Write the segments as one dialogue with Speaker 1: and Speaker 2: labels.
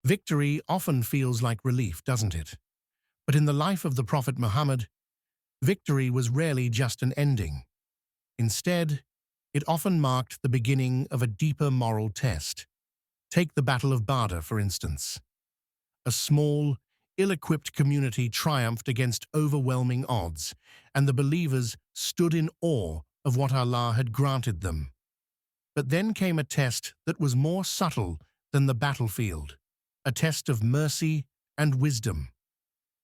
Speaker 1: Victory often feels like relief, doesn't it? But in the life of the Prophet Muhammad, victory was rarely just an ending. Instead, it often marked the beginning of a deeper moral test. Take the Battle of Badr, for instance. A small, ill-equipped community triumphed against overwhelming odds, and the believers stood in awe of what Allah had granted them. But then came a test that was more subtle than the battlefield, a test of mercy and wisdom.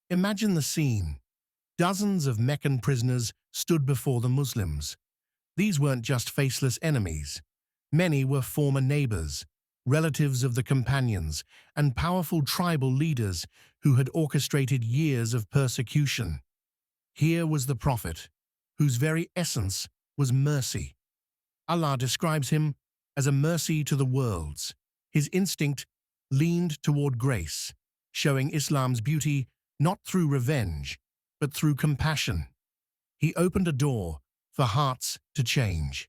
Speaker 1: Imagine the scene. Dozens of Meccan prisoners stood before the Muslims. These weren't just faceless enemies. Many were former neighbors, relatives of the companions, and powerful tribal leaders who had orchestrated years of persecution. Here was the Prophet, whose very essence was mercy. Allah describes him as a mercy to the worlds. His instinct leaned toward grace, showing Islam's beauty not through revenge, but through compassion. He opened a door for hearts to change.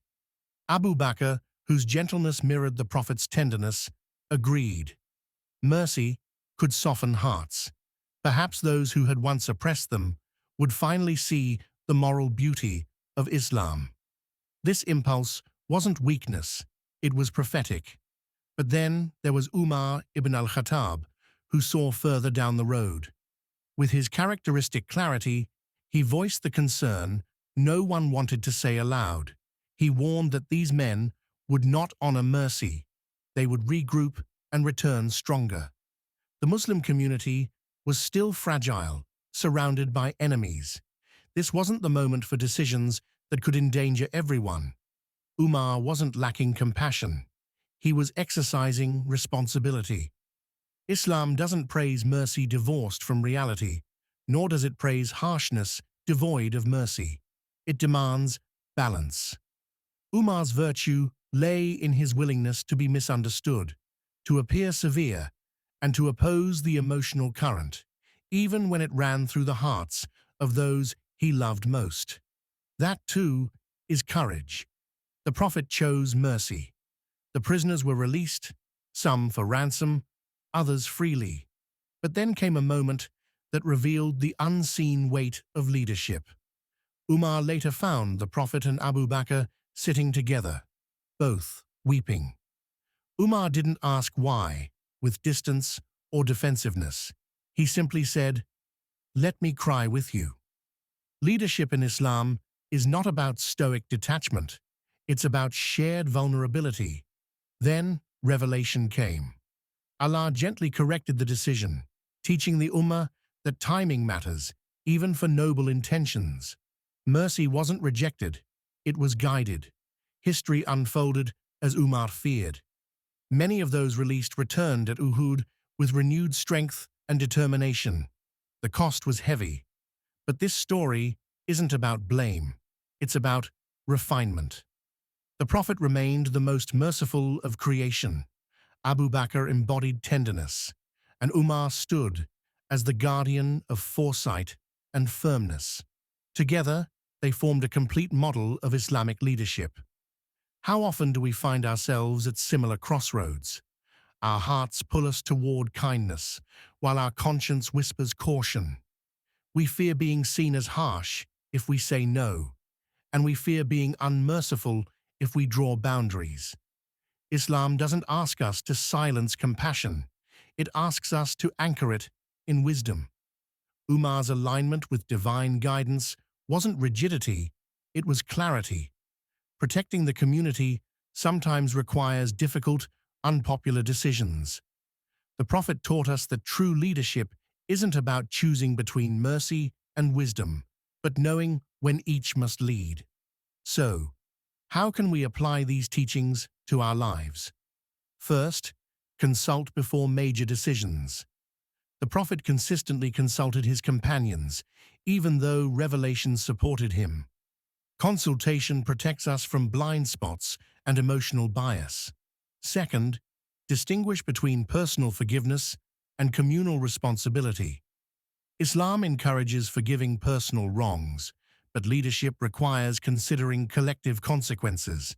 Speaker 1: Abu Bakr, whose gentleness mirrored the Prophet's tenderness, agreed. Mercy could soften hearts. Perhaps those who had once oppressed them would finally see the moral beauty of Islam. This impulse wasn't weakness, it was prophetic. But then there was Umar ibn al-Khattab, who saw further down the road. With his characteristic clarity, he voiced the concern no one wanted to say aloud. He warned that these men would not honor mercy. They would regroup and return stronger. The Muslim community was still fragile, surrounded by enemies. This wasn't the moment for decisions that could endanger everyone. Umar wasn't lacking compassion. He was exercising responsibility. Islam doesn't praise mercy divorced from reality, nor does it praise harshness devoid of mercy. It demands balance. Umar's virtue lay in his willingness to be misunderstood, to appear severe, and to oppose the emotional current, even when it ran through the hearts of those he loved most. That, too, is courage. The Prophet chose mercy. The prisoners were released, some for ransom, others freely. But then came a moment that revealed the unseen weight of leadership. Umar later found the Prophet and Abu Bakr sitting together, both weeping. Umar didn't ask why, with distance or defensiveness. He simply said, "Let me cry with you." Leadership in Islam is not about stoic detachment. It's about shared vulnerability. Then revelation came. Allah gently corrected the decision, teaching the Ummah that timing matters, even for noble intentions. Mercy wasn't rejected, it was guided. History unfolded as Umar feared. Many of those released returned at Uhud with renewed strength and determination. The cost was heavy. But this story isn't about blame, it's about refinement. The Prophet remained the most merciful of creation. Abu Bakr embodied tenderness, and Umar stood as the guardian of foresight and firmness. Together, they formed a complete model of Islamic leadership. How often do we find ourselves at similar crossroads? Our hearts pull us toward kindness, while our conscience whispers caution. We fear being seen as harsh if we say no, and we fear being unmerciful if we draw boundaries. Islam doesn't ask us to silence compassion. It asks us to anchor it in wisdom. Umar's alignment with divine guidance wasn't rigidity, it was clarity. Protecting the community sometimes requires difficult, unpopular decisions. The Prophet taught us that true leadership isn't about choosing between mercy and wisdom, but knowing when each must lead. So, how can we apply these teachings to our lives? First, consult before major decisions. The Prophet consistently consulted his companions, even though revelation supported him. Consultation protects us from blind spots and emotional bias. Second, distinguish between personal forgiveness and communal responsibility. Islam encourages forgiving personal wrongs, but leadership requires considering collective consequences.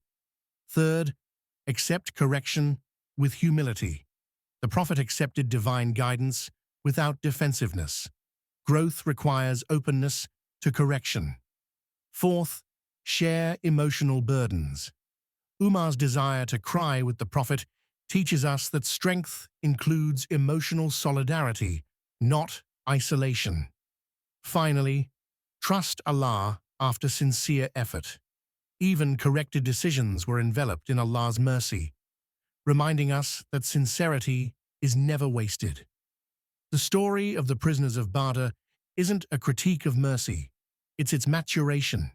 Speaker 1: Third, accept correction with humility. The Prophet accepted divine guidance without defensiveness. Growth requires openness to correction. Fourth, share emotional burdens. Umar's desire to cry with the Prophet teaches us that strength includes emotional solidarity, not isolation. Finally, trust Allah after sincere effort. Even corrected decisions were enveloped in Allah's mercy, reminding us that sincerity is never wasted. The story of the prisoners of Badr isn't a critique of mercy, it's its maturation.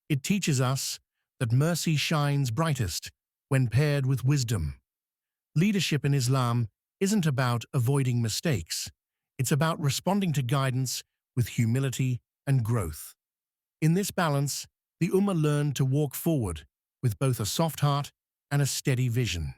Speaker 1: It teaches us that mercy shines brightest when paired with wisdom. Leadership in Islam isn't about avoiding mistakes, it's about responding to guidance with humility and growth. In this balance, the Ummah learned to walk forward with both a soft heart and a steady vision.